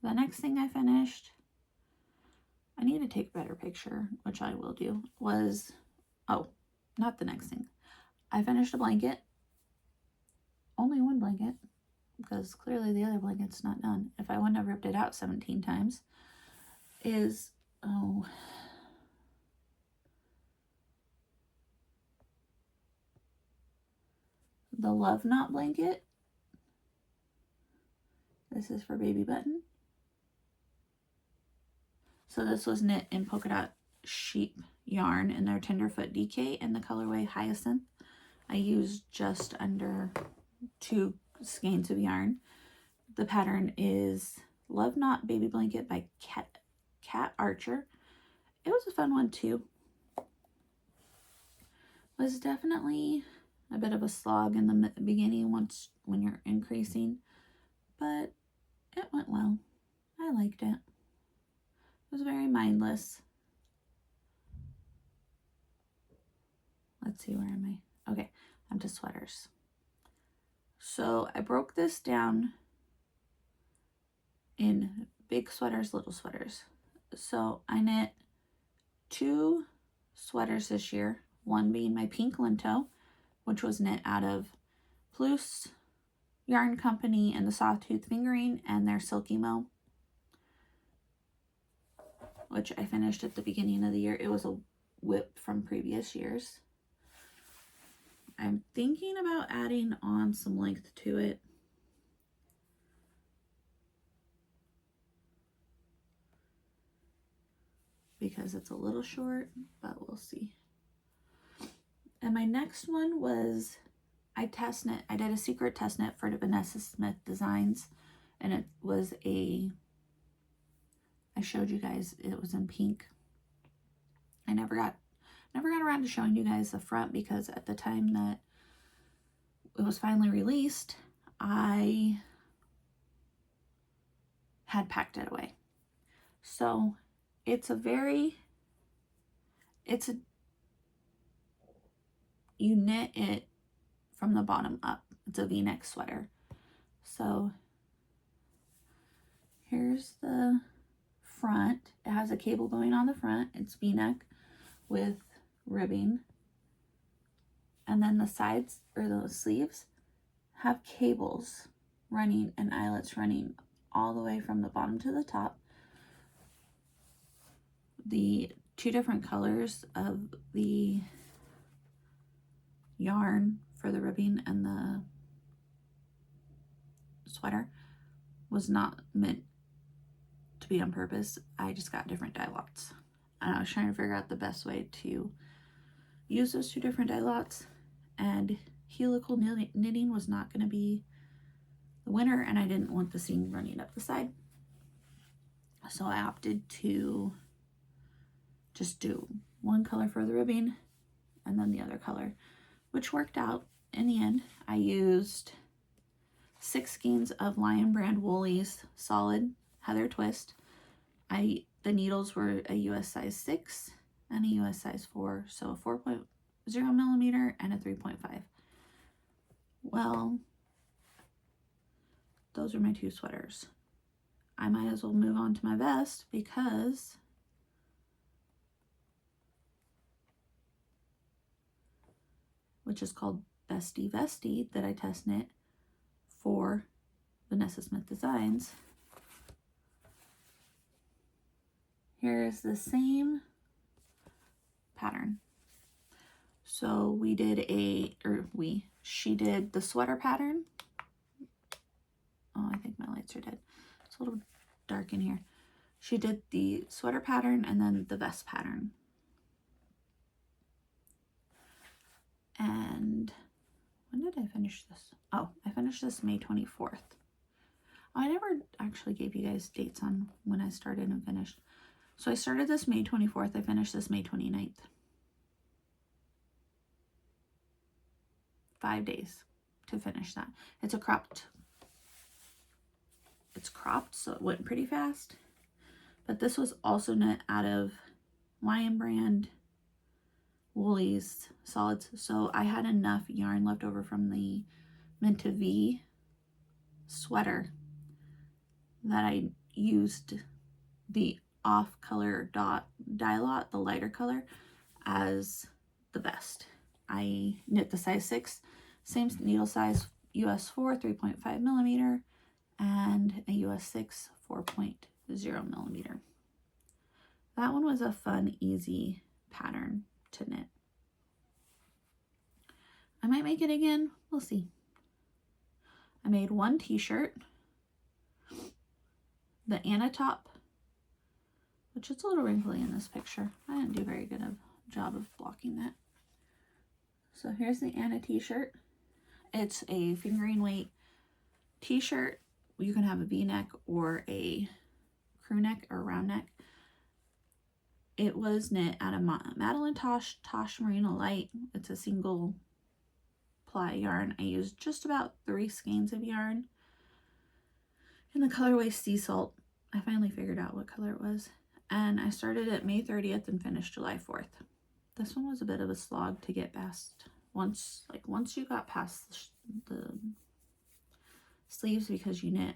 the next thing I finished, I need to take a better picture, which I will do, was, oh, not the next thing. I finished a blanket. Only 1 blanket, because clearly the other blanket's not done. If I wouldn't have ripped it out 17 times, is, oh, the Love Knot blanket. This is for Baby Button. So this was knit in polka dot sheep yarn in their Tenderfoot DK in the colorway Hyacinth. I used just under 2 skeins of yarn. The pattern is Love Knot Baby Blanket by Cat Archer. It was a fun one too. It was definitely a bit of a slog in the beginning when you're increasing, but it went well. I liked it. It was very mindless. Let's see, where am I? Okay, I'm to sweaters. So I broke this down in big sweaters, little sweaters. So I knit 2 sweaters this year, one being my pink linto, which was knit out of Plus Yarn Company and the Sawtooth Fingering and their Silky Mo, which I finished at the beginning of the year. It was a whip from previous years. I'm thinking about adding on some length to it. Because it's a little short, but we'll see. And my next one was, I did a secret test knit for Vanessa Smith Designs, and it was I showed you guys, it was in pink. I never got around to showing you guys the front because at the time that it was finally released, I had packed it away. So you knit it from the bottom up. It's a V-neck sweater. So here's the front. It has a cable going on the front. It's V-neck with ribbing. And then the sides, or the sleeves, have cables running and eyelets running all the way from the bottom to the top. The 2 different colors of the yarn for the ribbing and the sweater was not meant to be on purpose. I just got different dye lots, and I was trying to figure out the best way to use those 2 different dye lots, and helical knitting was not going to be the winner, and I didn't want the seam running up the side, so I opted to just do one color for the ribbing and then the other color, which worked out in the end. I used 6 skeins of Lion Brand Woolies Solid Heather Twist. The needles were a US size 6 and a US size 4, so a 4.0 millimeter and a 3.5. Well, those are my 2 sweaters. I might as well move on to my vest, because which is called Bestie Vestie, that I test knit for Vanessa Smith Designs. Here is the same pattern. So she did the sweater pattern. Oh, I think my lights are dead. It's a little dark in here. She did the sweater pattern and then the vest pattern. And when did I finish this? Oh, I finished this May 24th. I never actually gave you guys dates on when I started and finished. So I started this May 24th. I finished this May 29th. 5 days to finish that. It's cropped, so it went pretty fast. But this was also knit out of Lion Brand Woolies Solids, so I had enough yarn left over from the Minta V sweater that I used the off color dye lot, the lighter color, as the vest. I knit the size 6, same needle size, US 4 3.5 millimeter and a US 6 4.0 millimeter. That one was a fun, easy pattern to knit. I might make it again. We'll see. I made 1 t-shirt. The Anna top, which it's a little wrinkly in this picture. I didn't do very good a job of blocking that. So here's the Anna t-shirt. It's a fingering weight t-shirt. You can have a v-neck or a crew neck or round neck. It was knit out of Madeline Tosh Merino Light. It's a single ply yarn. I used just about 3 skeins of yarn in the colorway Sea Salt. I finally figured out what color it was. And I started at May 30th and finished July 4th. This one was a bit of a slog to get past. Once you got past the sleeves, because you knit.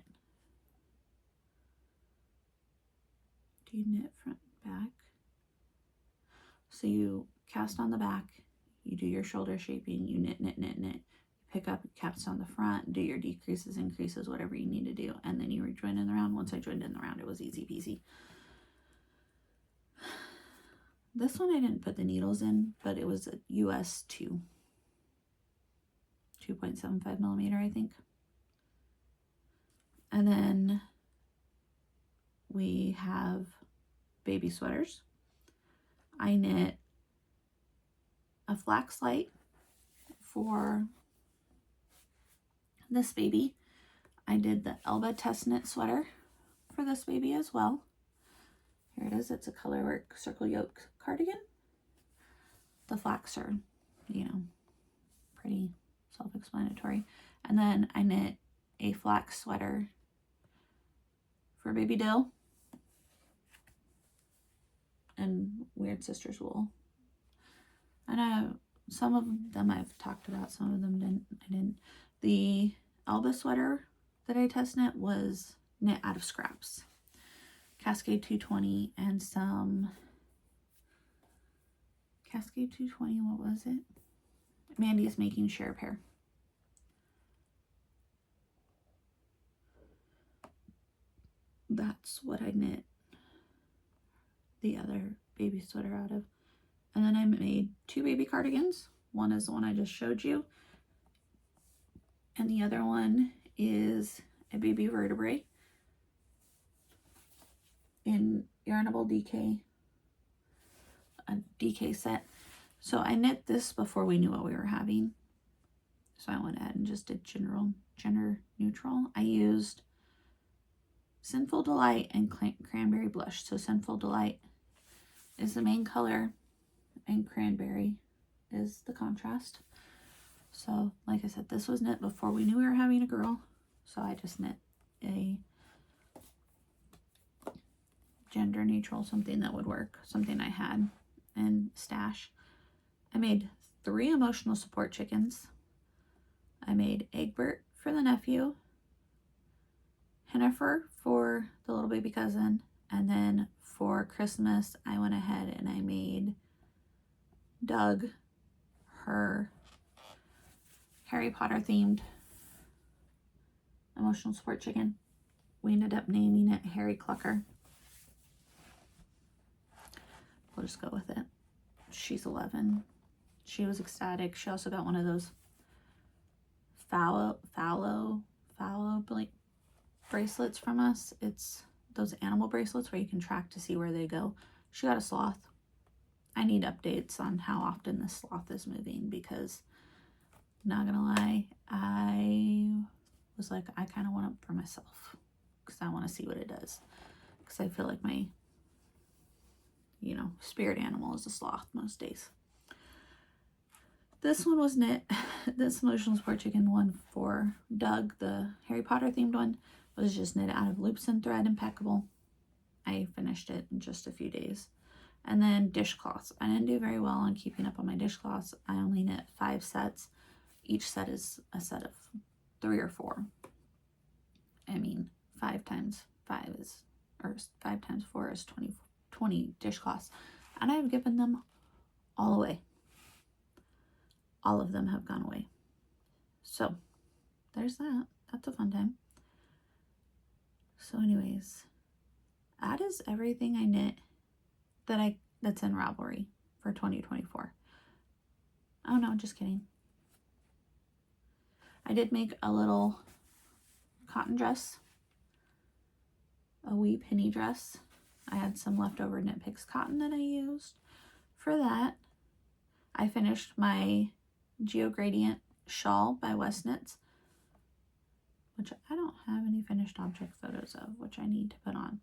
Do you knit front and back? So you cast on the back, you do your shoulder shaping, you knit, knit, knit, knit. Pick up, cast on the front, do your decreases, increases, whatever you need to do, and then you rejoin in the round. Once I joined in the round, it was easy peasy. This one I didn't put the needles in, but it was a US 2.75 millimeter, I think. And then we have baby sweaters. I knit a flax light for this baby. I did the Elba test knit sweater for this baby as well. Here it is. It's a colorwork circle yoke cardigan. The flax are, you know, pretty self-explanatory. And then I knit a flax sweater for baby Dill and Weird Sisters wool. And some of them I've talked about, some of them I didn't. The Elba sweater that I test knit was knit out of scraps. Cascade 220 and some Cascade 220, what was it? Mandy is making share pair. That's what I knit the other baby sweater out of. And then I made 2 baby cardigans. One is the one I just showed you. And the other one is a baby vertebrae in Yarnable DK, a DK set. So I knit this before we knew what we were having. So I went ahead and just did gender neutral. I used Sinful Delight and Cranberry Blush. So Sinful Delight is the main color and Cranberry is the contrast. So like I said, this was knit before we knew we were having a girl. So I just knit a gender neutral, something that would work, something I had in stash. I made 3 emotional support chickens. I made Egbert for the nephew, Hennifer for the little baby cousin, and then for Christmas I went ahead and I made Doug her Harry Potter themed emotional support chicken. We ended up naming it Harry Clucker. We'll just go with it. She's 11. She was ecstatic. She also got one of those fallow bracelets from us. It's those animal bracelets where you can track to see where they go. She got a sloth. I need updates on how often this sloth is moving because, not gonna lie, I was like, I kind of want it for myself because I want to see what it does. Because I feel like my, you know, spirit animal is a sloth most days. This one was knit. This emotional support chicken one for Doug, the Harry Potter themed one, was just knit out of loops and thread, impeccable. I finished it in just a few days. And then dishcloths. I didn't do very well on keeping up on my dishcloths. I only knit 5 sets. Each set is a set of 3 or 4. I mean, 5 times 5 is, or 5 times 4 is 20 dishcloths. And I've given them all away. All of them have gone away. So there's that. That's a fun time. So anyways, that is everything I knit that's in Ravelry for 2024. Oh no, just kidding. I did make a little cotton dress, a wee penny dress I had some leftover Knit Picks cotton that I used for that. I finished my Geo Gradient shawl by West Knits, which I don't have any finished object photos of, which I need to put on.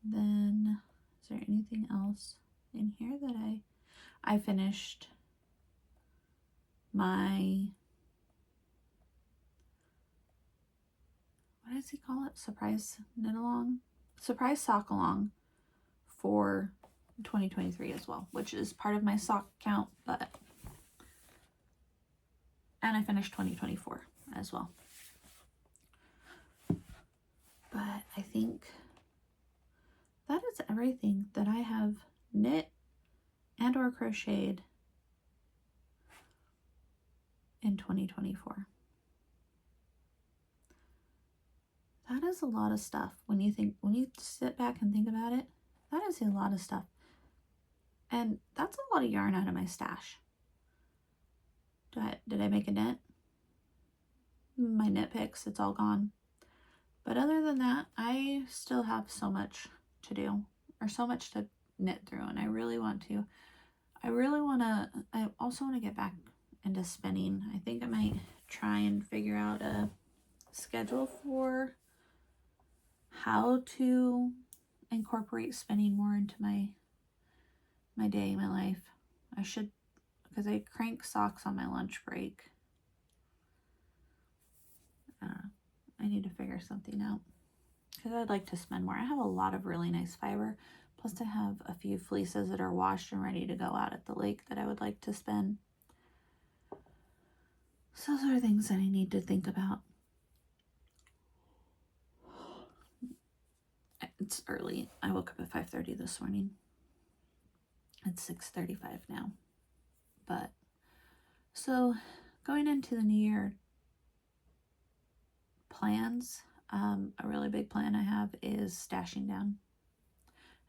Then, is there anything else in here that I finished my, what does he call it? Surprise knit along? Surprise sock along for 2023 as well, which is part of my sock count, and I finished 2024 as well. But I think that is everything that I have knit and or crocheted in 2024. That is a lot of stuff. When you sit back and think about it, that is a lot of stuff. And that's a lot of yarn out of my stash. Did I make a knit? My Knit Picks, it's all gone. But other than that, I still have so much to do, or so much to knit through, and I also want to get back into spinning. I think I might try and figure out a schedule for how to incorporate spinning more into my day, my life. I should, because I crank socks on my lunch break. I need to figure something out, because I'd like to spin more. I have a lot of really nice fiber, plus I have a few fleeces that are washed and ready to go out at the lake that I would like to spin. So those are things that I need to think about. It's early. I woke up at 5:30 this morning. It's 6:35 now. But so going into the new year plans, a really big plan I have is stashing down.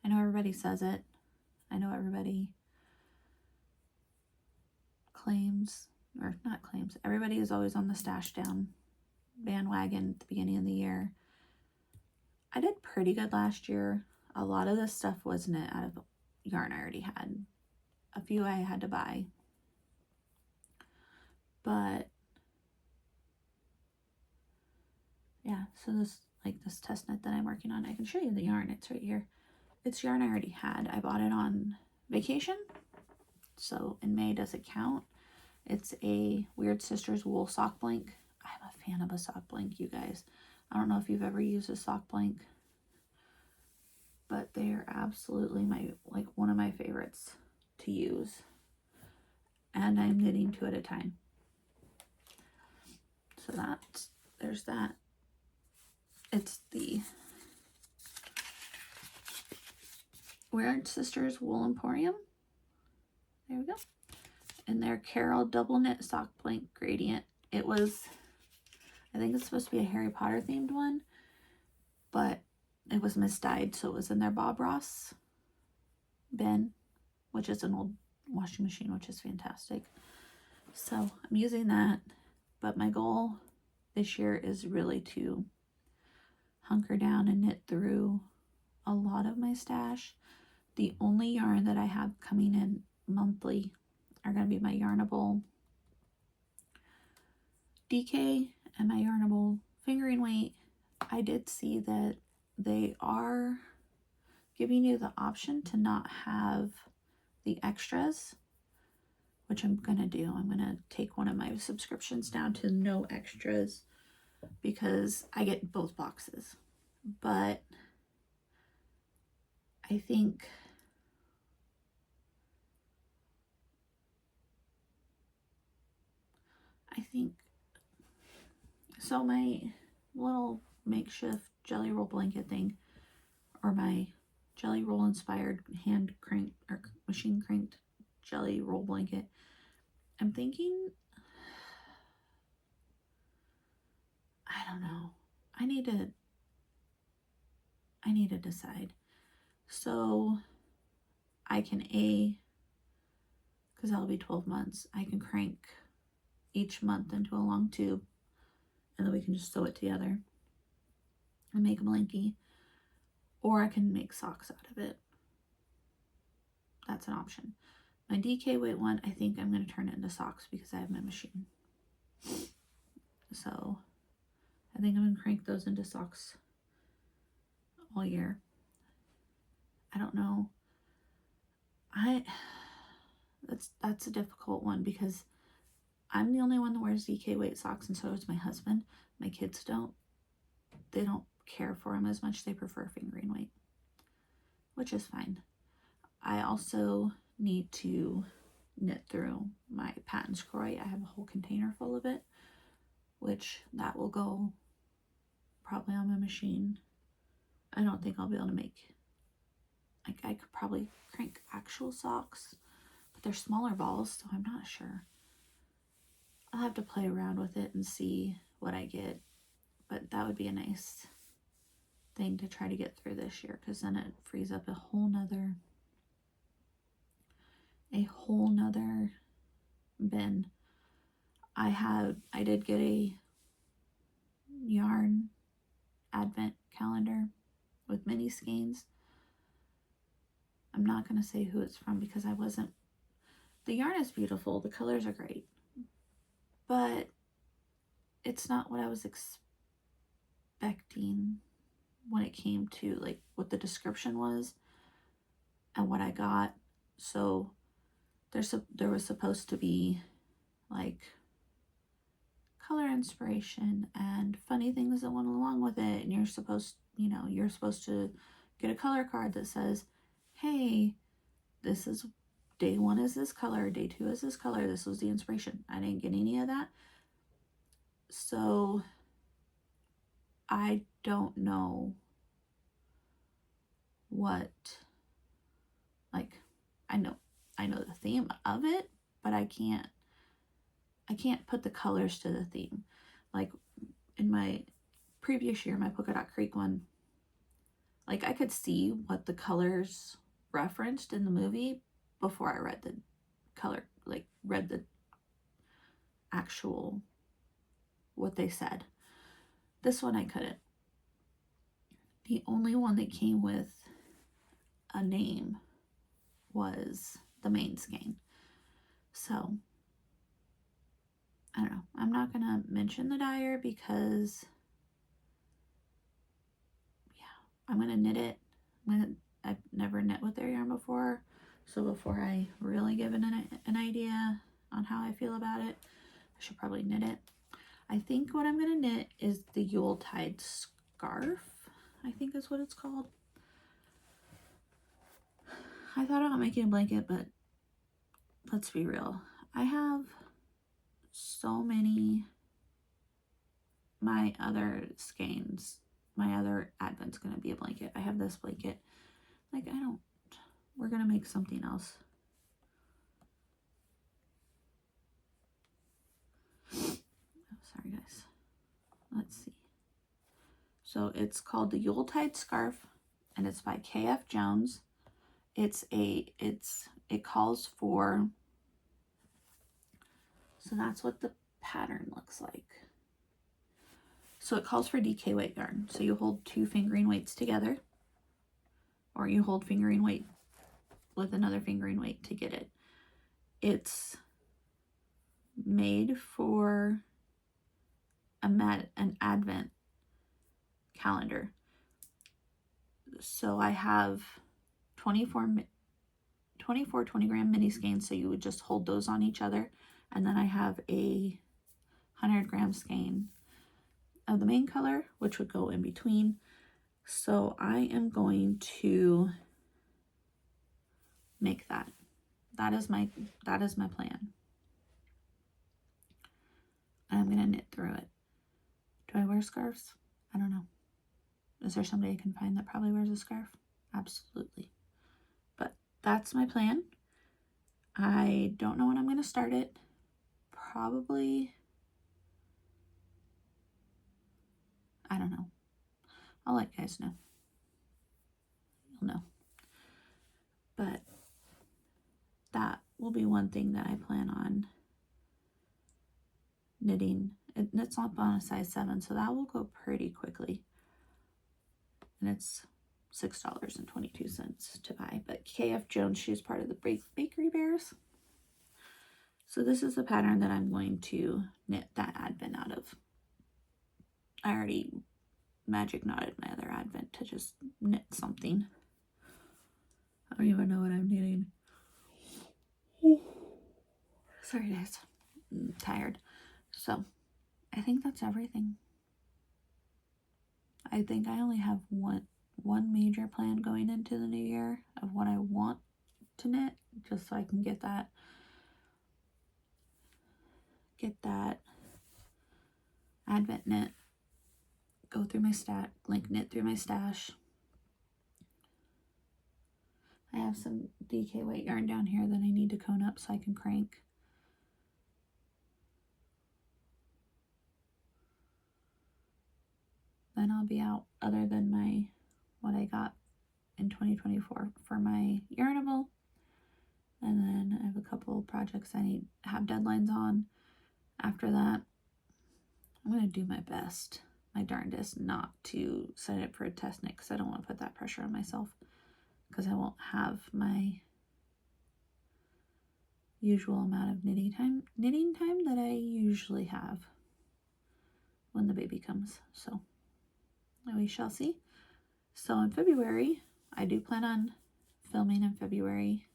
I know everybody says it. I know everybody claims, or not claims, everybody is always on the stash down bandwagon at the beginning of the year. I did pretty good last year. A lot of this stuff was knit out of yarn I already had. A few I had to buy. But yeah, so this test knit that I'm working on, I can show you the yarn. It's right here. It's yarn I already had. I bought it on vacation, so in May does it count. It's a Weird Sisters wool sock blank. I'm a fan of a sock blank, you guys. I don't know if you've ever used a sock blank, but they are absolutely one of my favorites to use. And I'm knitting 2 at a time. So there's that. It's the Weird Sisters Wool Emporium. There we go. And their Carol double knit sock blank gradient. It was, I think it's supposed to be a Harry Potter themed one, but it was misdyed, so it was in their Bob Ross bin, which is an old washing machine, which is fantastic. So I'm using that, but my goal this year is really to hunker down and knit through a lot of my stash. The only yarn that I have coming in monthly are going to be my Yarnable DK and my Yarnable fingering weight. I did see that they are giving you the option to not have the extras, which I'm going to do. I'm going to take one of my subscriptions down to no extras because I get both boxes. But I think so my little makeshift jelly roll blanket thing, or my jelly roll inspired hand cranked or machine cranked jelly roll blanket, I'm thinking, I don't know, I need to decide. So I can because that'll be 12 months, I can crank each month into a long tube, and then we can just sew it together and make a blankie. or I can make socks out of it. That's an option. My DK weight one, I think I'm going to turn it into socks because I have my machine. So I think I'm going to crank those into socks all year. I don't know. That's a difficult one because I'm the only one that wears DK weight socks, and so does my husband. My kids don't. They don't care for them as much. They prefer fingering weight, which is fine. I also need to knit through my pattern scroll. I have a whole container full of it, which that will go probably on my machine. I don't think I'll be able to make, like, I could probably crank actual socks, but they're smaller balls, so I'm not sure. I'll have to play around with it and see what I get, but that would be a nice thing to try to get through this year, because then it frees up a whole nother bin. I did get a yarn advent calendar with mini skeins. I'm not going to say who it's from because the yarn is beautiful, the colors are great, but it's not what I was expecting when it came to like what the description was and what I got. So there was supposed to be like color inspiration and funny things that went along with it, and you're supposed to get a color card that says, hey, this is day 1 is this color, day 2 is this color, this was the inspiration. I didn't get any of that, so I don't know what, like, I know the theme of it, but I can't put the colors to the theme. Like in my previous year, my Polka Dot Creek one, like I could see what the colors referenced in the movie before I read the color, like read the actual what they said. This one I couldn't. The only one that came with a name was the main skein. So I don't know. I'm not gonna mention the dyer because I'm gonna knit it. I've never knit with their yarn before, so before I really give it an idea on how I feel about it, I should probably knit it. I think what I'm gonna knit is the Yuletide scarf, I think is what it's called. I thought about making a blanket, but let's be real. I have so many, my other skeins, my other advent's gonna be a blanket. I have this blanket. Like, we're gonna make something else. Oh, sorry guys. Let's see. So it's called the Yuletide Scarf, and it's by KF Jones. It calls for, so that's what the pattern looks like. So it calls for DK weight yarn. So you hold 2 fingering weights together, or you hold fingering weight with another fingering weight to get it. It's made for an advent calendar. So I have 24 20-gram mini skeins, so you would just hold those on each other, and then I have a 100-gram skein of the main color, which would go in between. So I am going to make that. That is my plan. I'm gonna knit through it. Do I wear scarves? I don't know. Is there somebody I can find that probably wears a scarf? Absolutely. But that's my plan. I don't know when I'm gonna start it. Probably, I don't know. I'll let you guys know. You'll know. But that will be one thing that I plan on knitting. It's not on a size 7, so that will go pretty quickly. And it's $6.22 to buy. But KF Jones, she's part of the Bakery Bears. So this is the pattern that I'm going to knit that advent out of. I already magic knotted my other advent to just knit something. I don't even know what I'm knitting. Sorry guys, I'm tired. So I think that's everything. I think I only have one major plan going into the new year of what I want to knit, just so I can get that advent knit, go through my knit through my stash. I have some DK white yarn down here that I need to cone up so I can crank. Then I'll be out, other than what I got in 2024 for my Yarnable. And then I have a couple projects I have deadlines on. After that, I'm going to do my best, my darndest, not to sign up for a test knit, because I don't want to put that pressure on myself, because I won't have my usual amount of knitting time that I usually have when the baby comes. So we shall see. So in February, I do plan on filming in February.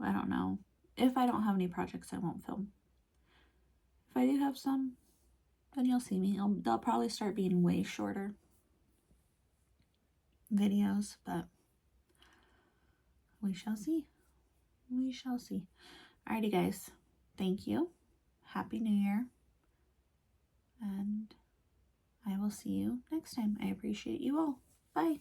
I don't know. If I don't have any projects, I won't film. If I do have some, then you'll see me. They'll probably start being way shorter videos, but we shall see. We shall see. Alrighty guys, thank you. Happy New Year. And I will see you next time. I appreciate you all. Bye.